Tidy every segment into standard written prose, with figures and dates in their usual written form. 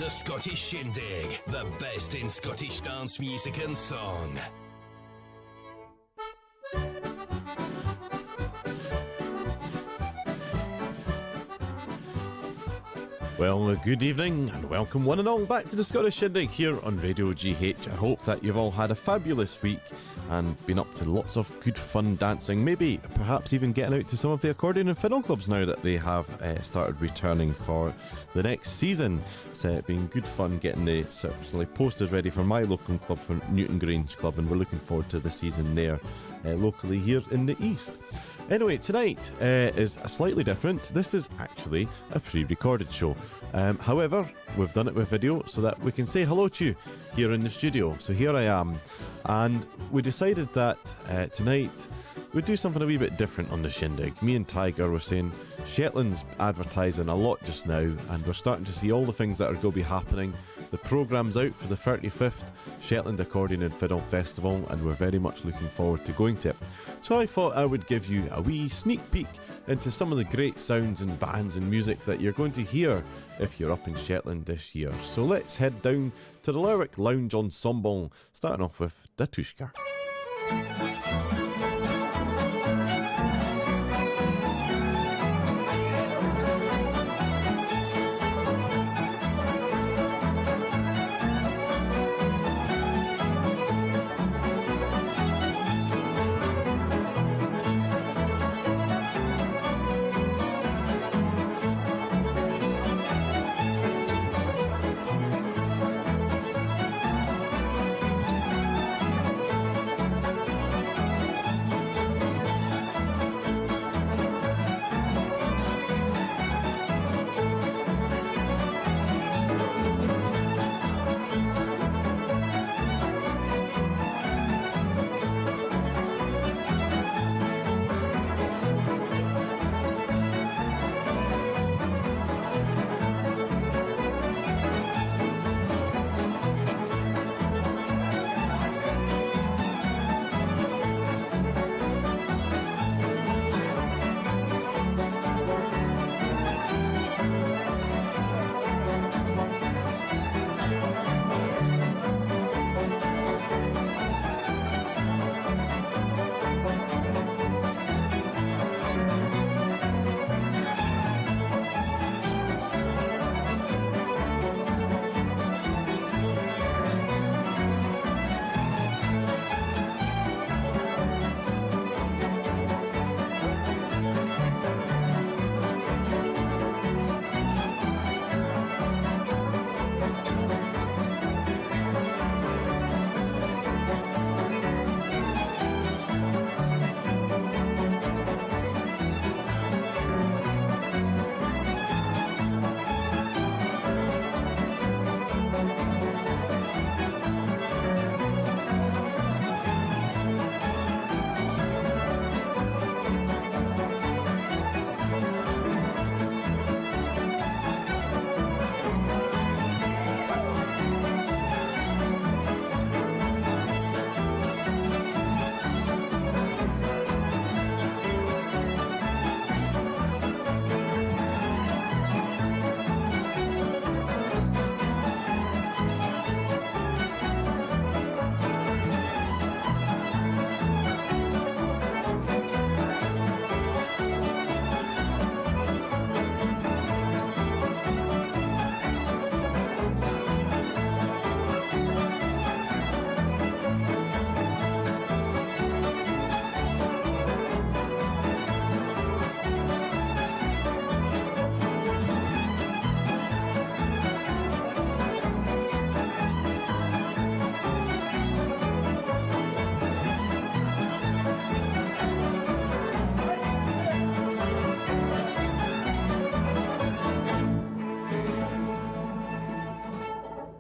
The Scottish Shindig, the best in Scottish dance music and song. Well, good evening and welcome one and all back to the Scottish Shindig here on Radio GH. I hope that you've all had a fabulous week and been up to lots of good fun dancing, maybe perhaps even getting out to some of the accordion and fiddle clubs now that they have started returning for the next season. It's been good fun getting the certainly posters ready for my local club, for Newton Grange Club, and we're looking forward to the season there locally here in the East. Anyway, tonight is slightly different. This is actually a pre-recorded show. However, we've done it with video so that we can say hello to you here in the studio. So here I am. And we decided that tonight we'd do something a wee bit different on the Shindig. Me and Tiger were saying Shetland's advertising a lot just now, and we're starting to see all the things that are going to be happening. The programme's out for the 35th Shetland Accordion and Fiddle Festival, and we're very much looking forward to going to it. So I thought I would give you a wee sneak peek into some of the great sounds and bands and music that you're going to hear if you're up in Shetland this year. So let's head down to the Lerwick Lounge Ensemble, starting off with Datushka.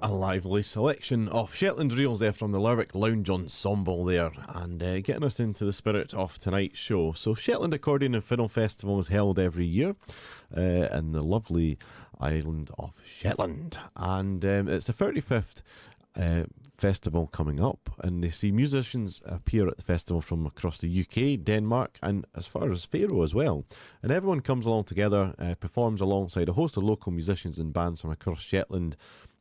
Lively selection of Shetland reels there from the Lerwick Lounge Ensemble there, and getting us into the spirit of tonight's show. So Shetland Accordion and Fiddle Festival is held every year in the lovely island of Shetland, and it's the 35th festival coming up, and they see musicians appear at the festival from across the UK, Denmark, and as far as Faroe as well. And everyone comes along together, performs alongside a host of local musicians and bands from across Shetland,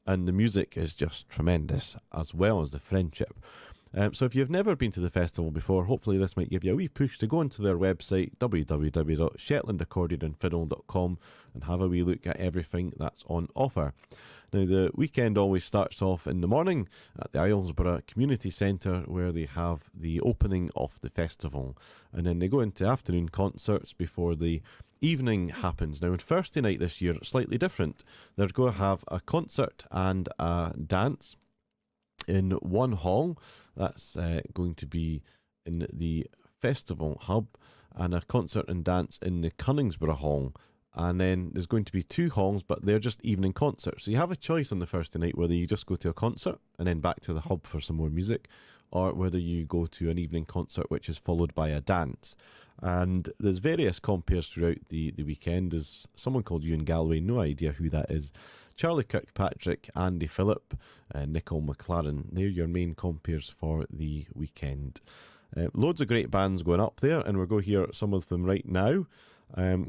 and the music is just tremendous, as well as the friendship. So if you've never been to the festival before, hopefully this might give you a wee push to go onto their website, www.shetlandaccordion.com, and have a wee look at everything that's on offer. Now, the weekend always starts off in the morning at the Islesborough Community Centre, where they have the opening of the festival. And then they go into afternoon concerts before the evening happens. Now, on Thursday night this year, it's slightly different. They're going to have a concert and a dance in one hall. That's going to be in the Festival Hub, and a concert and dance in the Cunningsborough Hall. And then there's going to be two halls, but they're just evening concerts. So you have a choice on the Thursday night whether you just go to a concert and then back to the hub for some more music, or whether you go to an evening concert which is followed by a dance. And there's various compares throughout the weekend. There's someone called Ewan Galloway, no idea who that is. Charlie Kirkpatrick, Andy Phillip, Nicole McLaren. They're your main compares for the weekend. Loads of great bands going up there, and we're going to hear some of them right now.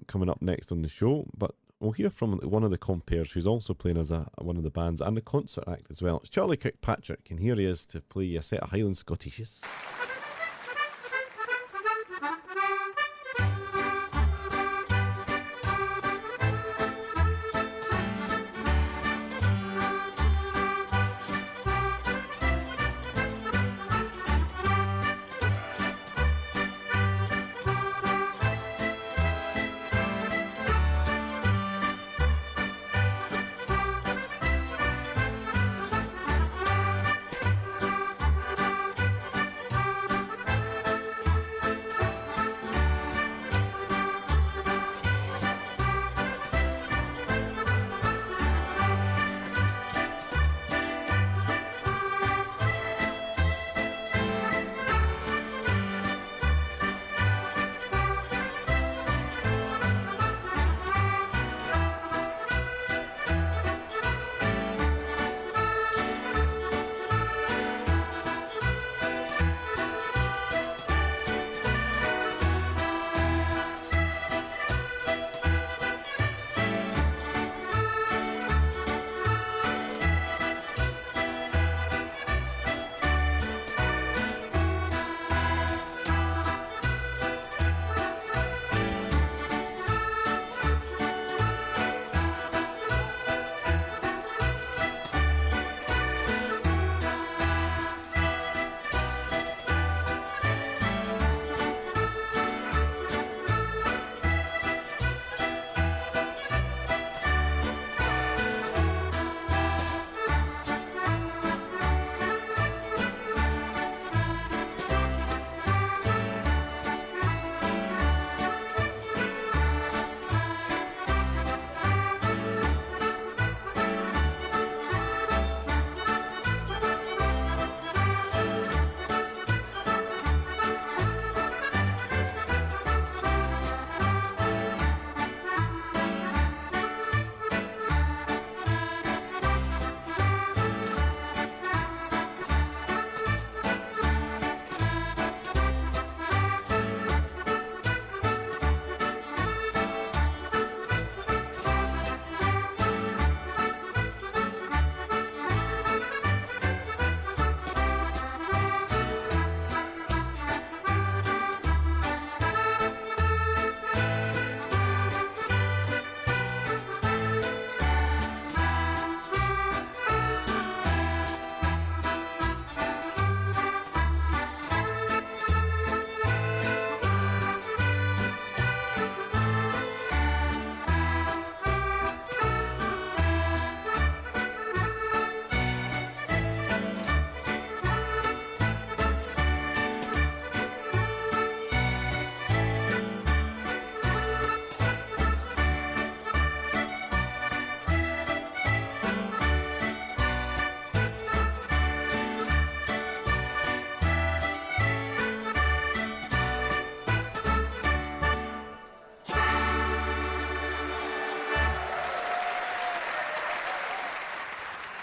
Coming up next on the show, but we'll hear from one of the compares who's also playing as one of the bands and the concert act as well. It's Charlie Kirkpatrick, and here he is to play a set of Highland Scottishes.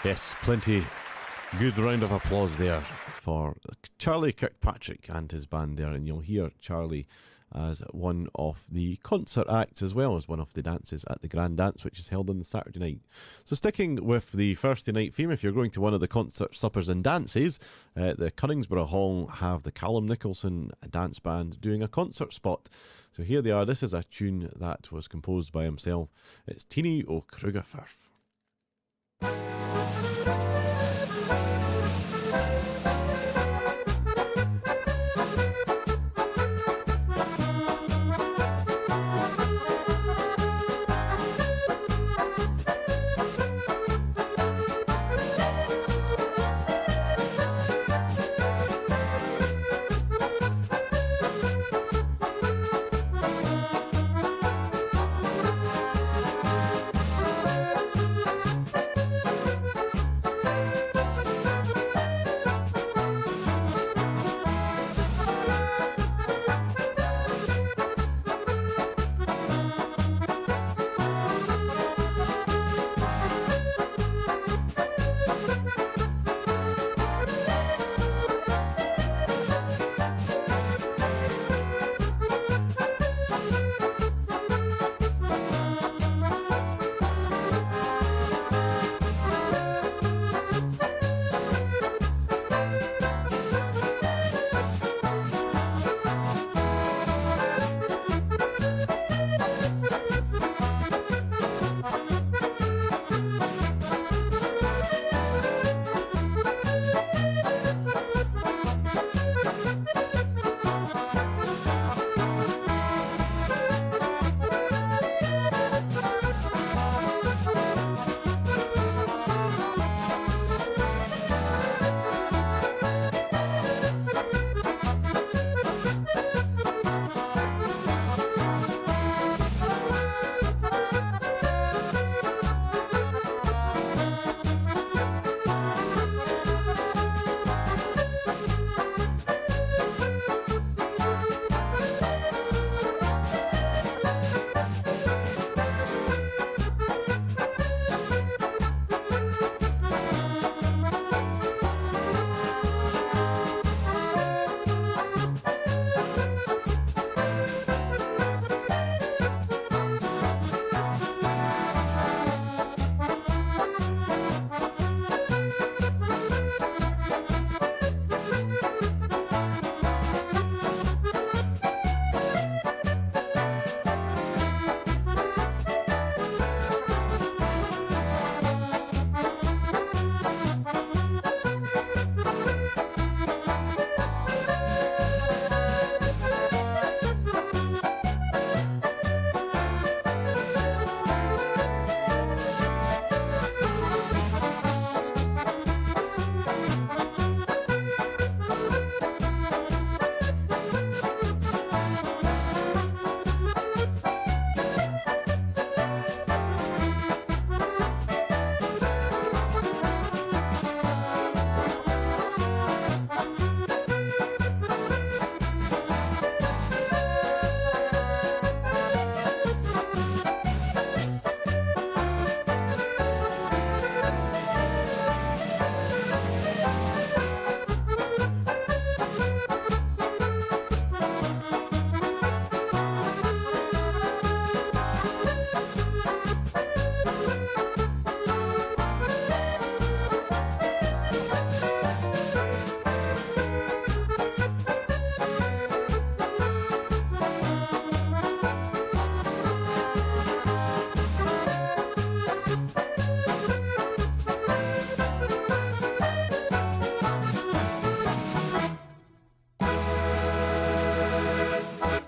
Yes, plenty Good round of applause there for Charlie Kirkpatrick and his band there, and you'll hear Charlie as one of the concert acts as well as one of the dances at the Grand Dance, which is held on the Saturday night. So sticking with the Thursday night theme, if you're going to one of the concert suppers and dances, the Cunningsborough Hall have the Callum Nicholson dance band doing a concert spot. So here they are. This is a tune that was composed by himself. It's Teeny O Krugerfirth.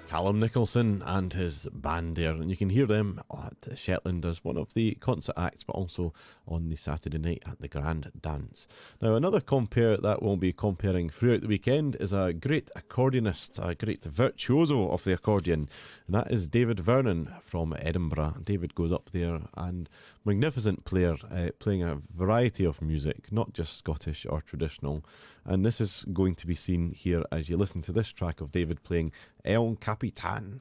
Callum Nicholson and his band there, and you can hear them at Shetland as one of the concert acts, but also on the Saturday night at the Grand Dance. Now, another compere that we'll be comparing throughout the weekend is a great accordionist, a great virtuoso of the accordion, and that is David Vernon from Edinburgh. David goes up there, and magnificent player, playing a variety of music, not just Scottish or traditional, and this is going to be seen here as you listen to this track of David playing El Capitan.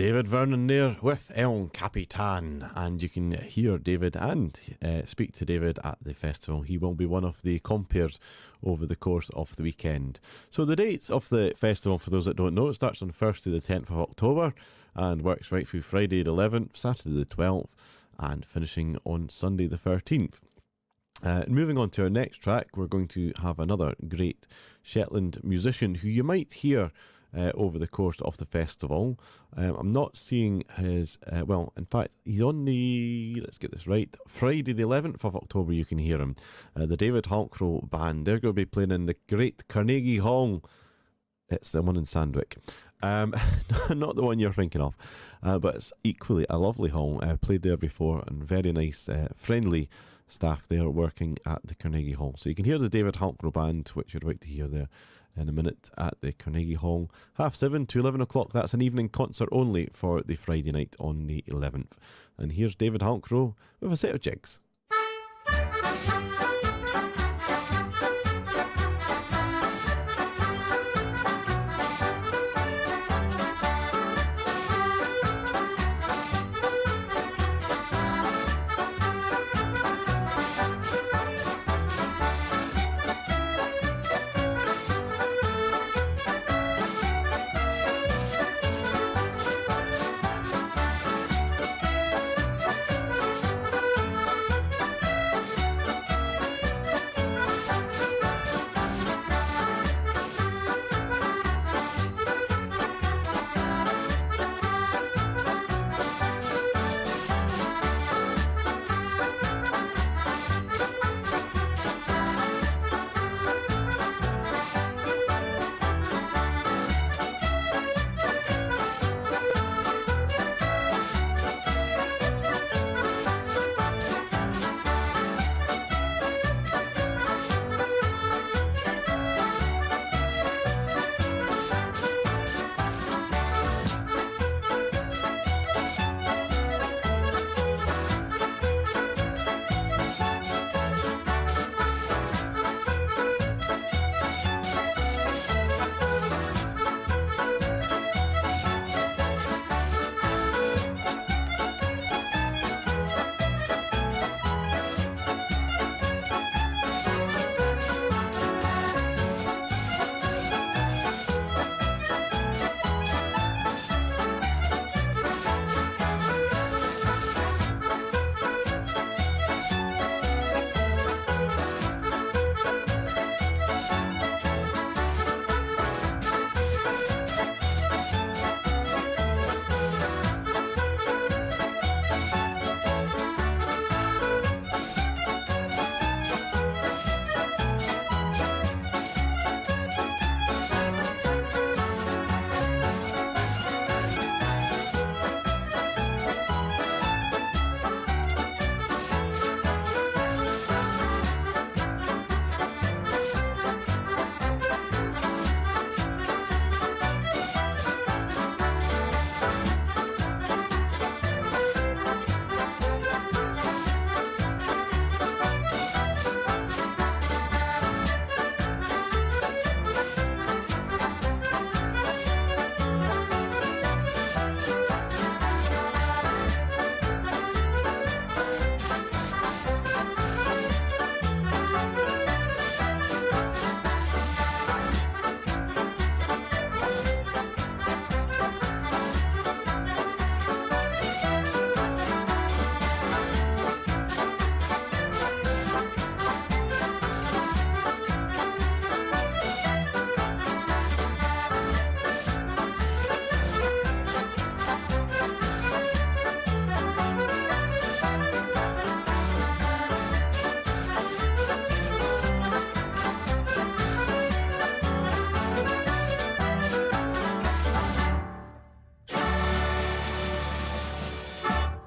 David Vernon there with El Capitan, and you can hear David and speak to David at the festival. He will be one of the compares over the course of the weekend. So the dates of the festival, for those that don't know, it starts on 1st to the 10th of October and works right through Friday the 11th, Saturday the 12th, and finishing on Sunday the 13th. Moving on to our next track, we're going to have another great Shetland musician who you might hear over the course of the festival. I'm not seeing his, in fact, he's on the, let's get this right, Friday the 11th of October you can hear him. The David Halkrow Band, they're going to be playing in the great Carnegie Hall. It's the one in Sandwick. Not the one you're thinking of, but it's equally a lovely hall. I played there before, and very nice, friendly staff there working at the Carnegie Hall. So you can hear the David Halkrow Band, which you're about to hear there in a minute at the Carnegie Hall, 7:30 to 11 o'clock. That's an evening concert only for the Friday night on the 11th. And here's David Halkrow with a set of jigs.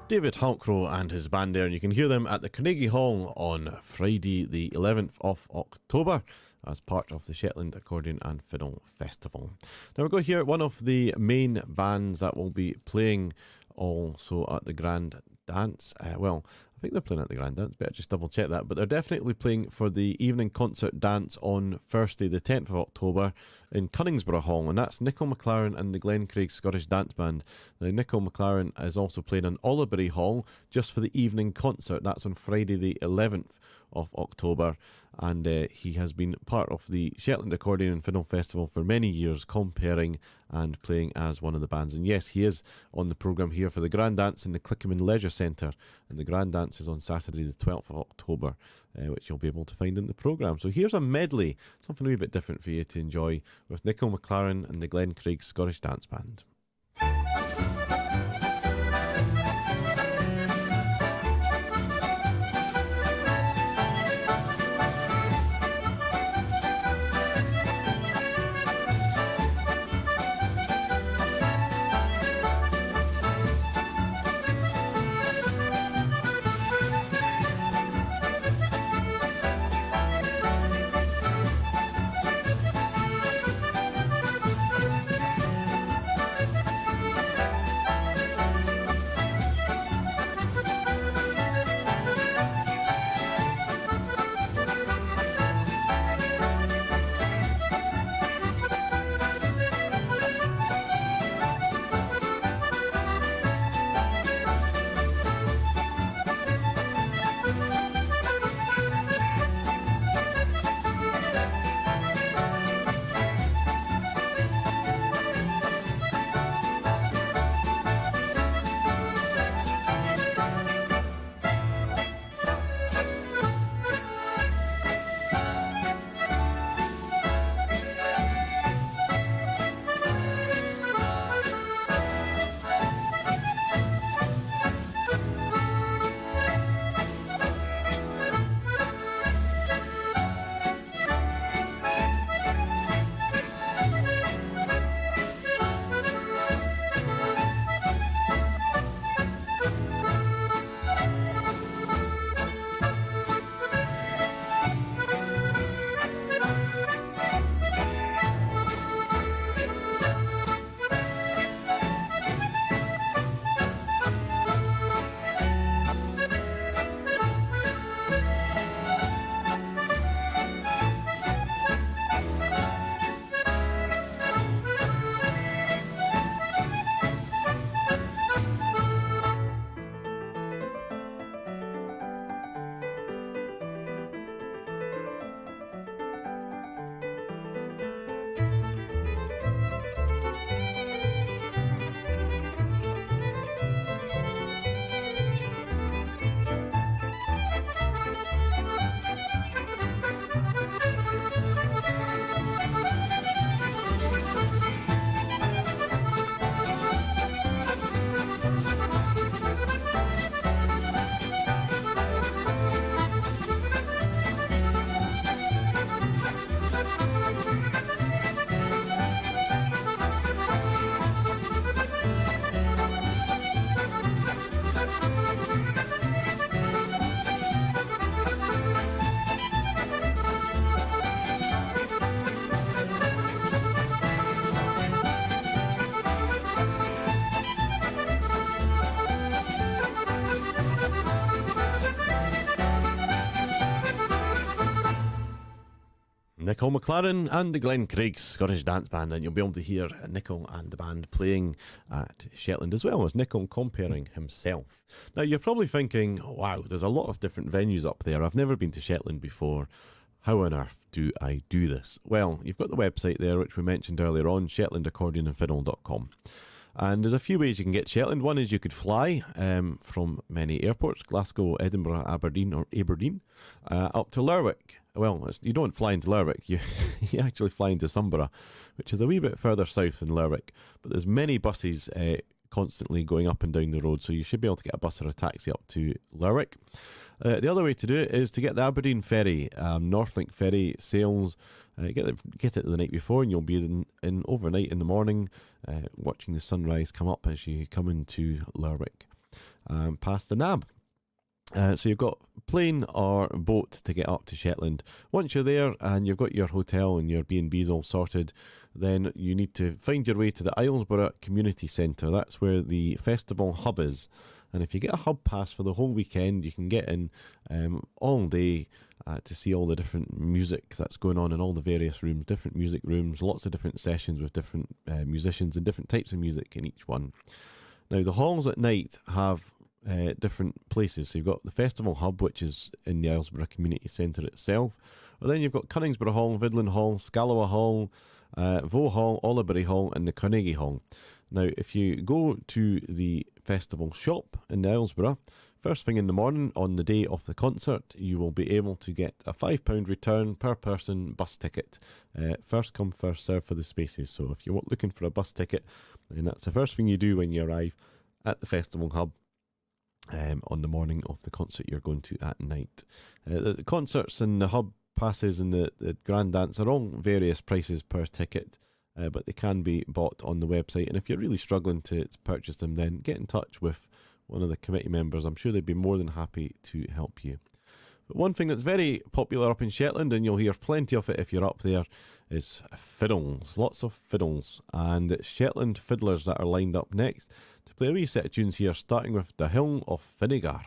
David Halkrow and his band there, and you can hear them at the Carnegie Hall on Friday the 11th of October as part of the Shetland Accordion and Fiddle Festival. Now we're going to hear one of the main bands that will be playing also at the Grand Dance. I think they're playing at the Grand Dance. Better just double check that. But they're definitely playing for the evening concert dance on Thursday, the 10th of October in Cunningsborough Hall. And that's Nicol McLaren and the Glen Craig Scottish Dance Band. Now, Nicol McLaren is also playing in Albury Hall just for the evening concert. That's on Friday, the 11th of October. And he has been part of the Shetland Accordion and Fiddle Festival for many years, comparing and playing as one of the bands. And yes, he is on the programme here for the Grand Dance in the Clickerman Leisure Centre. And the Grand Dance is on Saturday the 12th of October, which you'll be able to find in the programme. So here's a medley, something a wee bit different for you to enjoy, with Nicol McLaren and the Glen Craig Scottish Dance Band. Nicol McLaren and the Glen Craig Scottish Dance Band, and you'll be able to hear Nicol and the band playing at Shetland, as well as Nicol comparing himself. Now, you're probably thinking, wow, there's a lot of different venues up there. I've never been to Shetland before. How on earth do I do this? Well, you've got the website there, which we mentioned earlier on, shetlandaccordion.com. And there's a few ways you can get to Shetland. One is you could fly from many airports, Glasgow, Edinburgh, Aberdeen, up to Lerwick. Well, you don't fly into Lerwick, you actually fly into Sunborough, which is a wee bit further south than Lerwick. But there's many buses constantly going up and down the road, so you should be able to get a bus or a taxi up to Lerwick. The other way to do it is to get the Aberdeen ferry. Northlink ferry sails. Get it the night before, and you'll be in overnight in the morning, watching the sunrise come up as you come into Lerwick, past the Nab. So you've got plane or boat to get up to Shetland. Once you're there and you've got your hotel and your B&Bs all sorted, then you need to find your way to the Islesborough Community Centre. That's where the festival hub is. And if you get a hub pass for the whole weekend, you can get in all day to see all the different music that's going on in all the various rooms, different music rooms, lots of different sessions with different musicians and different types of music in each one. Now, the halls at night have different places. So you've got the Festival Hub, which is in the Islesborough Community Centre itself. But then you've got Cunningsborough Hall, Vidlin Hall, Scallowa Hall, Vaux Hall, Olibury Hall and the Carnegie Hall. Now, if you go to the festival shop in Islesborough, first thing in the morning on the day of the concert, you will be able to get a £5 return per person bus ticket. First come, first serve for the spaces. So if you're looking for a bus ticket, then that's the first thing you do when you arrive at the Festival Hub on the morning of the concert you're going to at night. The concerts and the hub passes and the grand dance are all various prices per ticket, but they can be bought on the website. And if you're really struggling to purchase them, then get in touch with one of the committee members. I'm sure they'd be more than happy to help you. But one thing that's very popular up in Shetland, and you'll hear plenty of it if you're up there, is fiddles. Lots of fiddles. And it's Shetland fiddlers that are lined up next to play a wee set of tunes here, starting with The Hill of Finnegar.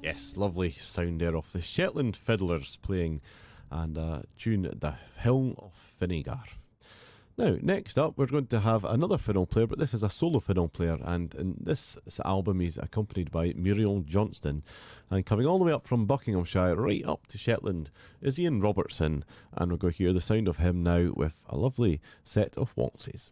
Yes, lovely sound there of the Shetland Fiddlers playing and a tune, The Hill of Finnegar. Now, next up, we're going to have another fiddle player, but this is a solo fiddle player, and in this album he's accompanied by Muriel Johnston, and coming all the way up from Buckinghamshire right up to Shetland is Ian Robertson, and we're going to hear the sound of him now with a lovely set of waltzes.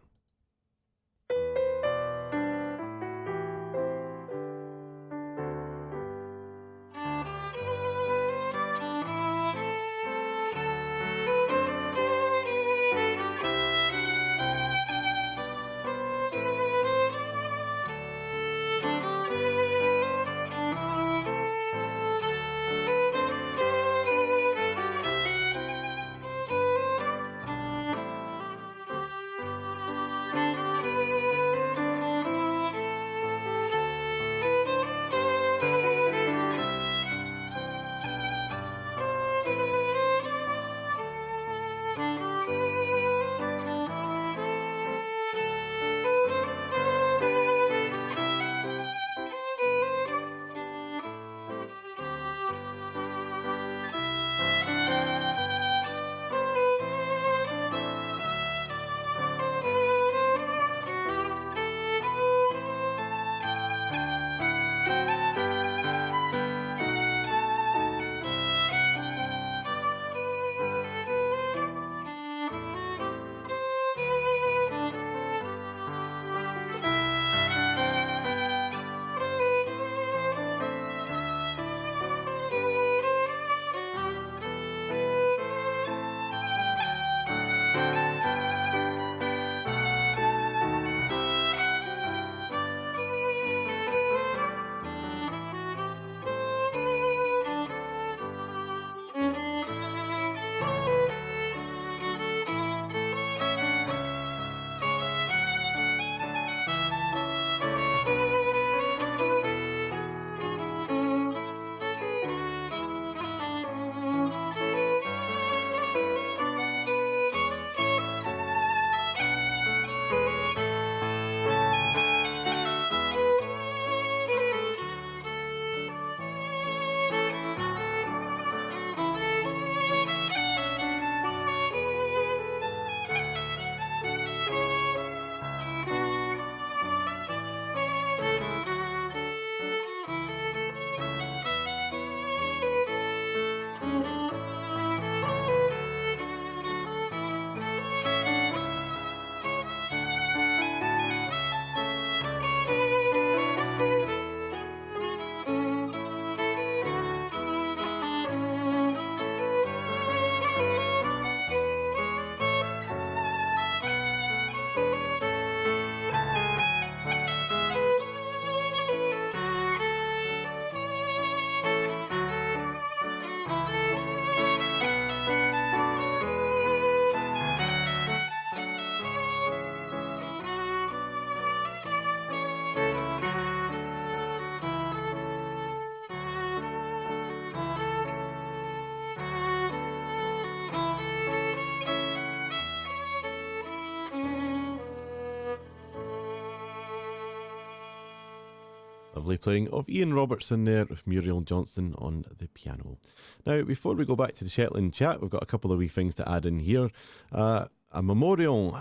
Lovely playing of Ian Robertson there with Muriel Johnston on the piano. Now, before we go back to the Shetland chat, we've got a couple of wee things to add in here. A memorial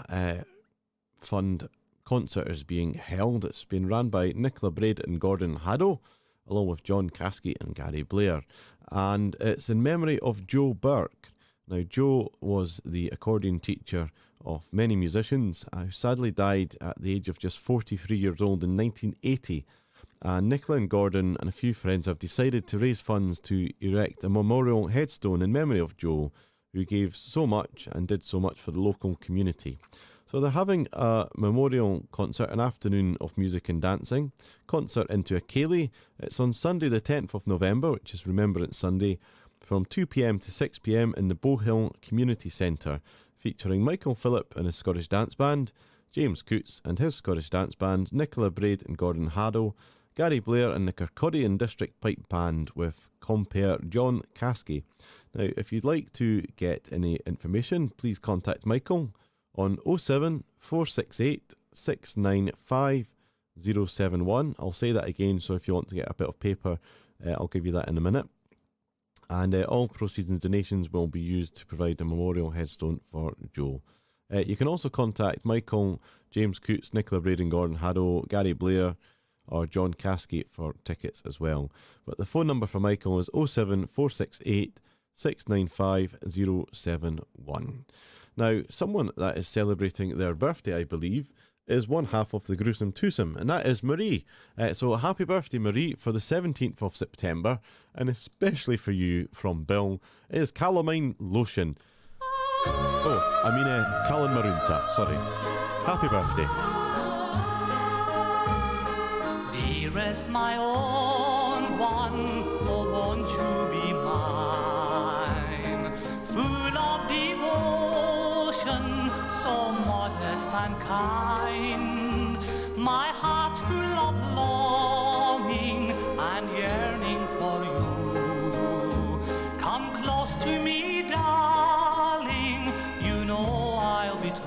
fund concert is being held. It's been run by Nicola Braid and Gordon Haddo, along with John Caskey and Gary Blair. And it's in memory of Joe Burke. Now, Joe was the accordion teacher of many musicians who sadly died at the age of just 43 years old in 1980. And Nicola and Gordon and a few friends have decided to raise funds to erect a memorial headstone in memory of Joe, who gave so much and did so much for the local community. So they're having a memorial concert, an afternoon of music and dancing, concert into a ceilidh. It's on Sunday the 10th of November, which is Remembrance Sunday, from 2 p.m. to 6 p.m. in the Bowhill Community Centre, featuring Michael Phillip and his Scottish Dance Band, James Coots and his Scottish Dance Band, Nicola Braid and Gordon Haddo, Gary Blair and the Kirkcaldy District Pipe Band with compere John Caskey. Now, if you'd like to get any information, please contact Michael on 07 468 695 071. I'll say that again, so if you want to get a bit of paper, I'll give you that in a minute. And all proceeds and donations will be used to provide a memorial headstone for Joe. You can also contact Michael, James Coots, Nicola Braid and Gordon Haddo, Gary Blair, or John Caskey for tickets as well. But the phone number for Michael is 07 468 695 071. Now, someone that is celebrating their birthday, I believe, is one half of the Gruesome Twosome, and that is Marie. So happy birthday, Marie, for the 17th of September, and especially for you from Bill, is Calamine Lotion. Callan Maroon Sap, sorry. Happy birthday. Dearest my own one, oh won't you be mine? Full of devotion, so modest and kind. My heart's full of longing and yearning for you. Come close to me, darling, you know I'll be true.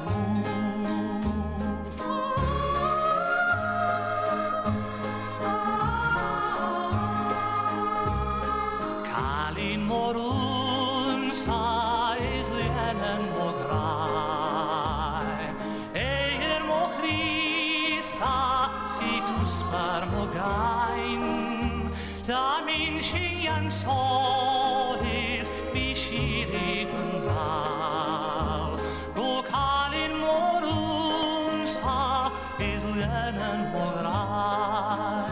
Morun sa is lienen mo grai Eier mo Christa si tuspar mo gain Da min shingan solis vi shiri gundal Go kalin morun sa is lienen mo grai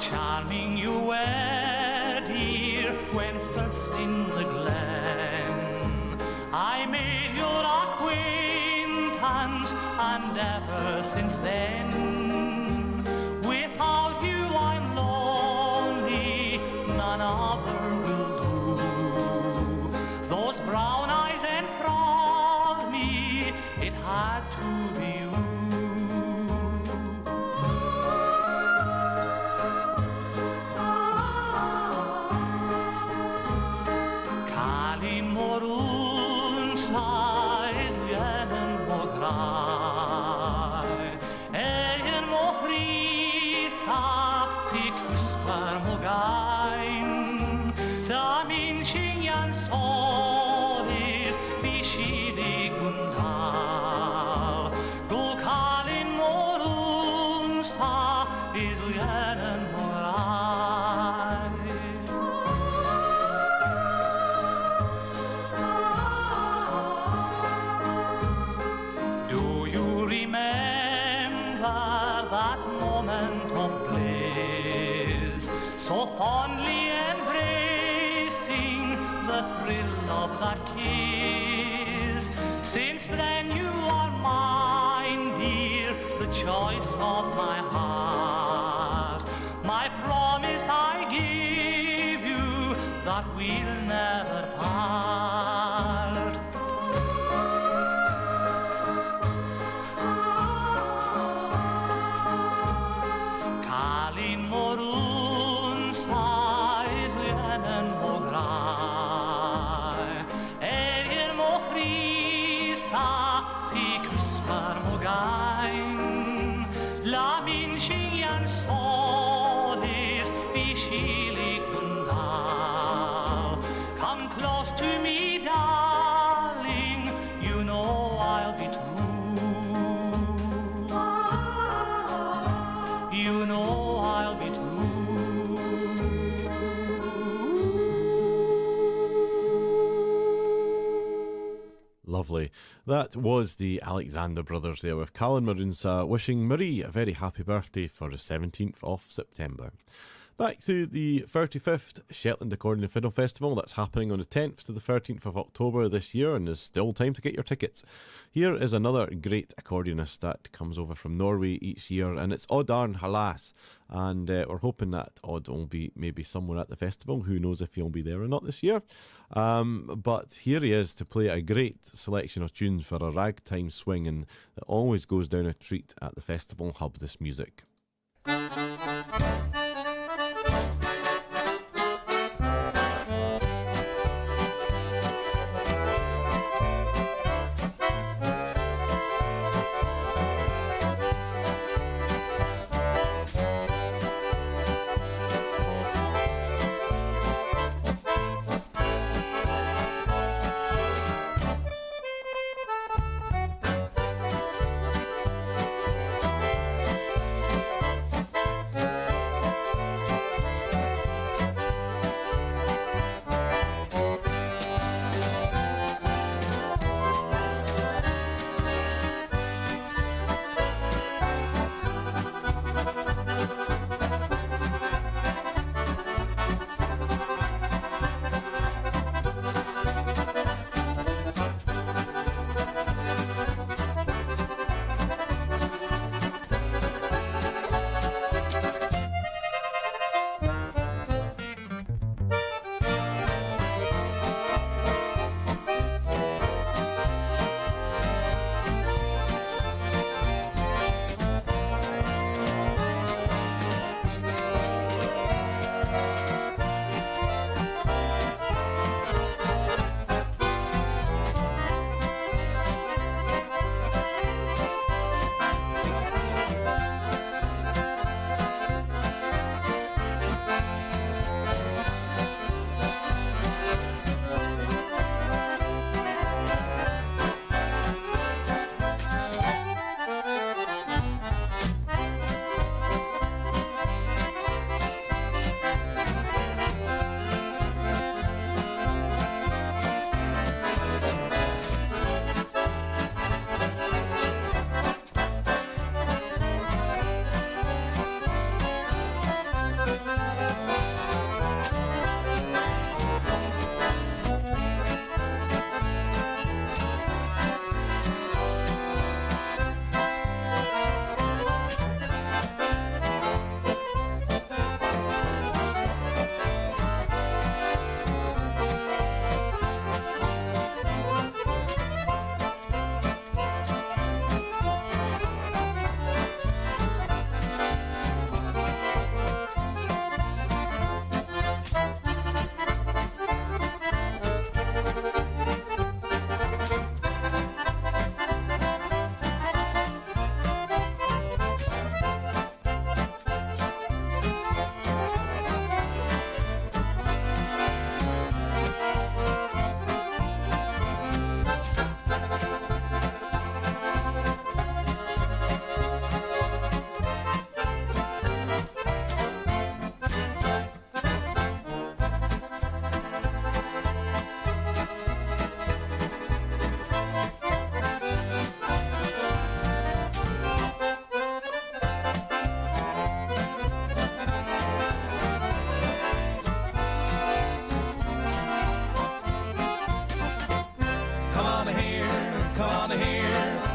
Charming you were, dear, when first in the glen I made your acquaintance, and ever since then without you I'm lonely, none other will do. Those brown eyes enthralled me, it had to be you. Morun sa is lienen mo grai Eier mo Christa si kuspar mo gain Da min shingan solis vi shidi gundal Go kalin morun sa is lienen mo grai So fondly embracing the thrill of that kiss. Since then you are mine, dear, the choice of my heart. My promise I give you that we'll never part. Kalin morun sa is lienen mo grai Eier mo Christa La min tjejen således vid kärleken now. Come close to me, darling, you know I'll be true. You know I'll be true. Lovely. That was the Alexander Brothers there with Callan Maroons wishing Marie a very happy birthday for the 17th of September. Back to the 35th Shetland Accordion and Fiddle Festival. That's happening on the 10th to the 13th of October this year, and there's still time to get your tickets. Here is another great accordionist that comes over from Norway each year, and it's Odd Arne Halas. And we're hoping that Odd will be maybe somewhere at the festival. Who knows if he'll be there or not this year. But here he is to play a great selection of tunes for a ragtime swing, and it always goes down a treat at the festival hub, this music.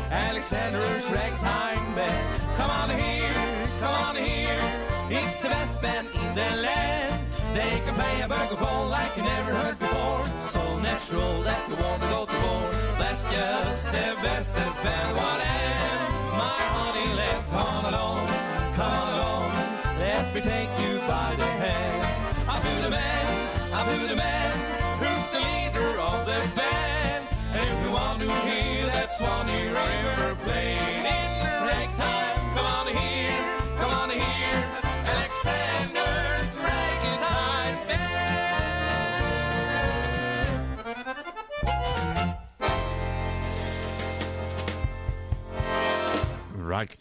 Alexander's ragtime band. Come on here, it's the best band in the land. They can play a burger pole like you never heard before. So natural that you want to go to war. That's just the bestest band what am. My honey, come along, let me take you by the hand. I'll do the man, who's the leader of the band. And if you want to hear that Swanee River played in ragtime, come on here.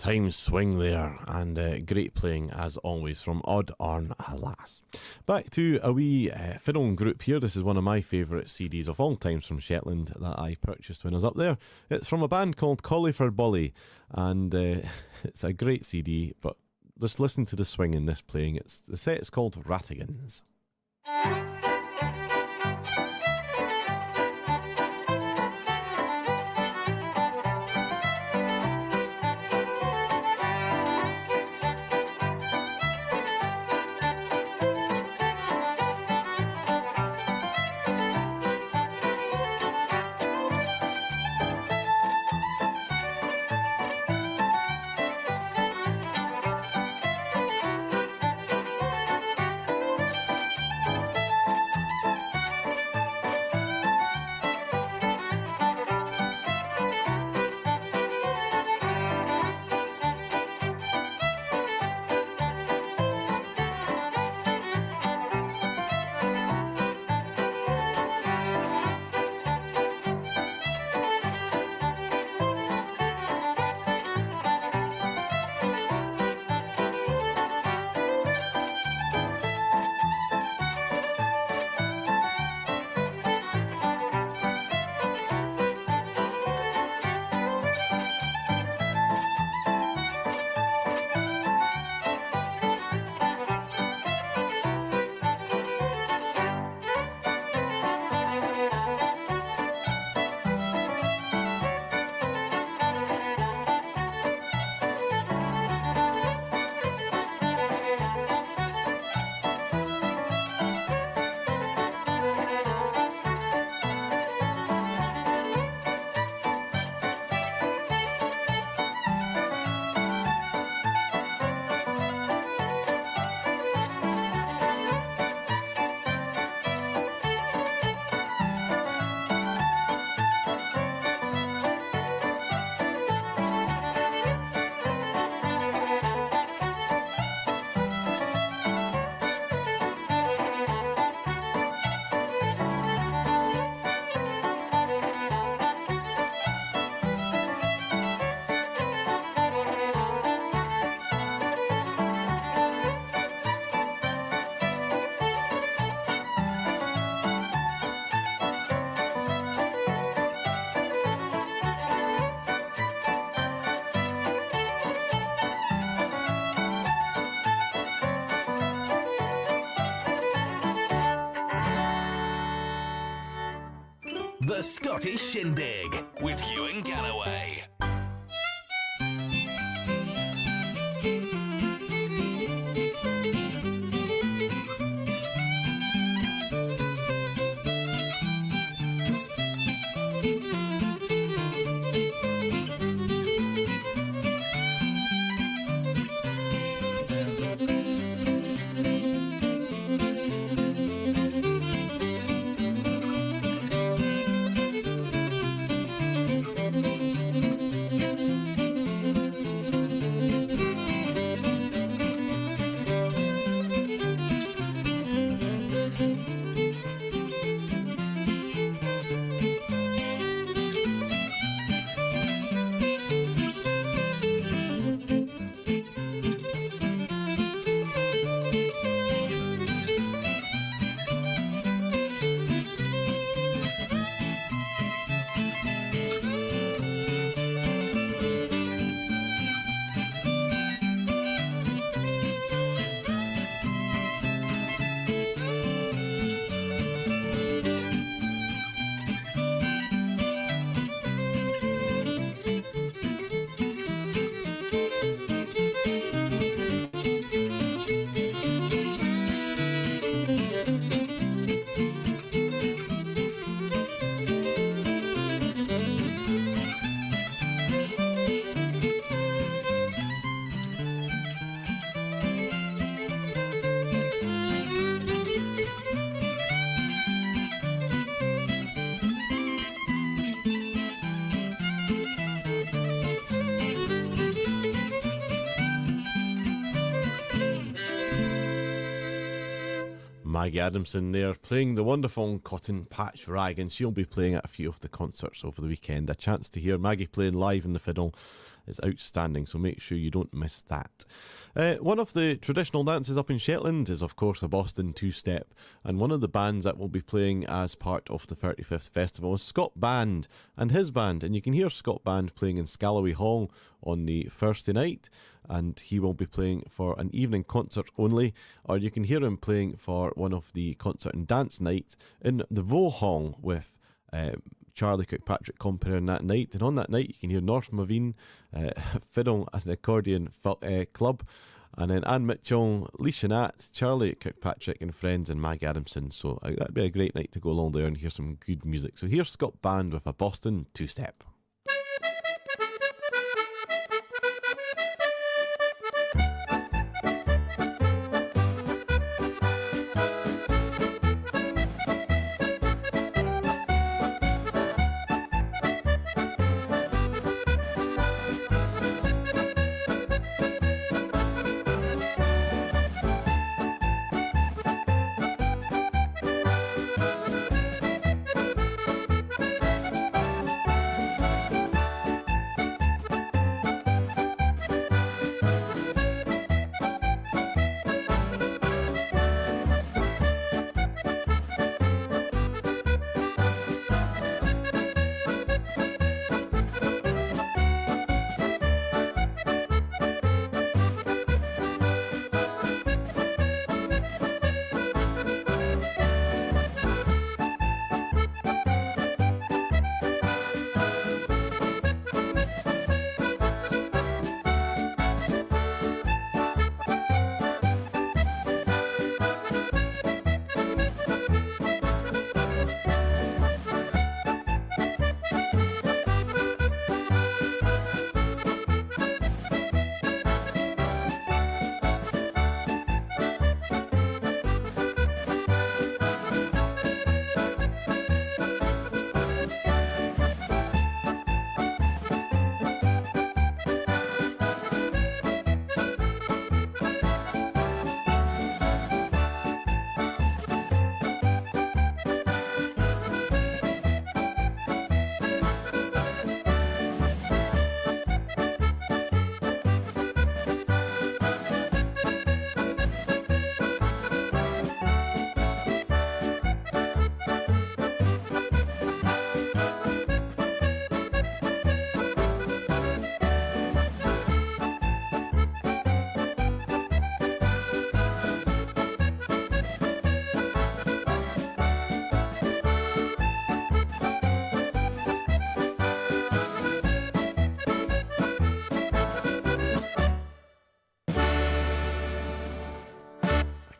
time swing there, and great playing as always from Odd Arn Alas. Back to a wee fiddle group here. This is one of my favourite CDs of all times from Shetland that I purchased when I was up there. It's from a band called Collyford Bolly, and it's a great CD, but just listen to the swing in this playing. The set is called Rathigans. The Scottish Shindig with Ewan Galloway. Maggie Adamson there playing the wonderful Cotton Patch Rag, and she'll be playing at a few of the concerts over the weekend. A chance to hear Maggie playing live in the fiddle is outstanding, so make sure you don't miss that. One of the traditional dances up in Shetland is, of course, the Boston two-step, and one of the bands that will be playing as part of the 35th Festival is Scott Band and his band, and you can hear Scott Band playing in Scalloway Hall on the Thursday night, and he will be playing for an evening concert only, or you can hear him playing for one of the concert and dance nights in the Vaux Hall with Charlie Kirkpatrick comparing that night. And on that night, you can hear North Mavine, Fiddle and Accordion Club, and then Anne Mitchell, Lee Shanat, Charlie Kirkpatrick and friends, and Mag Adamson. So that'd be a great night to go along there and hear some good music. So here's Scott Band with a Boston two-step.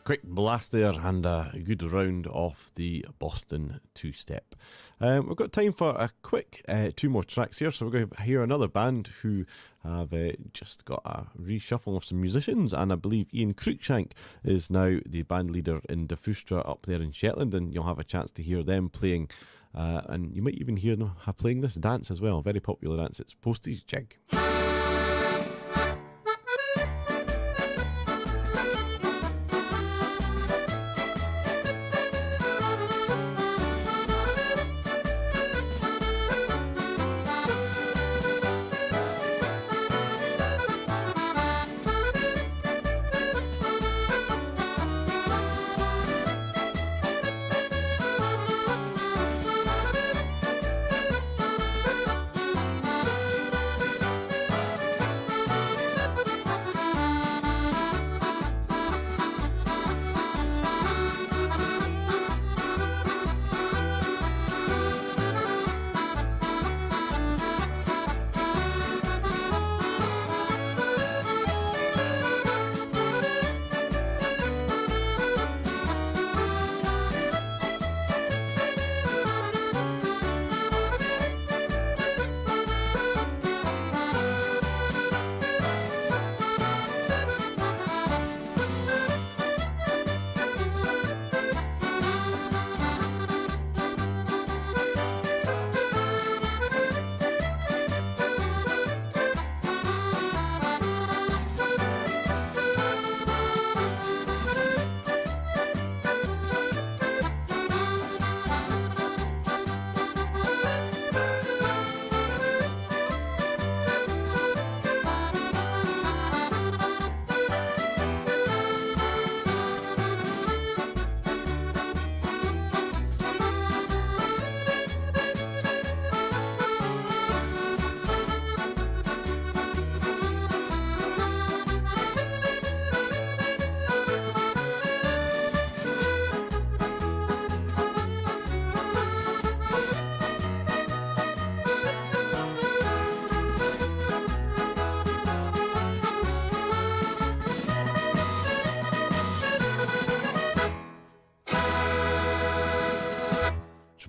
Quick blast there and a good round off the Boston two-step. We've got time for a quick two more tracks here, so we're going to hear another band who have just got a reshuffle of some musicians, and I believe Ian Cruikshank is now the band leader in the Fustra up there in Shetland, and you'll have a chance to hear them playing, and you might even hear them playing this dance as well, very popular dance. It's Postage Jig.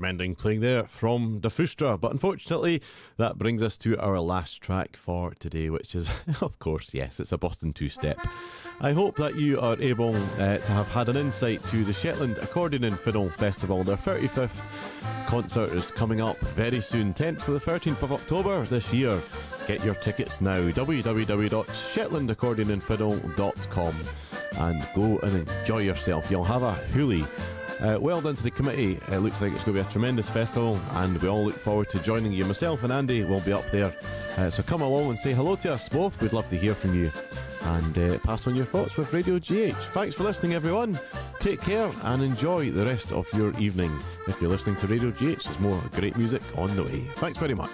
recommending playing there from Da Frustra. But unfortunately, that brings us to our last track for today, which is, of course, yes, it's a Boston two-step. I hope that you are able to have had an insight to the Shetland Accordion and Fiddle Festival. Their 35th concert is coming up very soon, 10th to the 13th of October this year. Get your tickets now, www.shetlandaccordianandfiddle.com, and go and enjoy yourself. You'll have a hoolie. Well done to the committee. It looks like it's going to be a tremendous festival, and we all look forward to joining you. Myself and Andy will be up there, so come along and say hello to us both. We'd love to hear from you, and pass on your thoughts with Radio GH. Thanks for listening, everyone. Take care and enjoy the rest of your evening. If you're listening to Radio GH, there's more great music on the way. Thanks very much.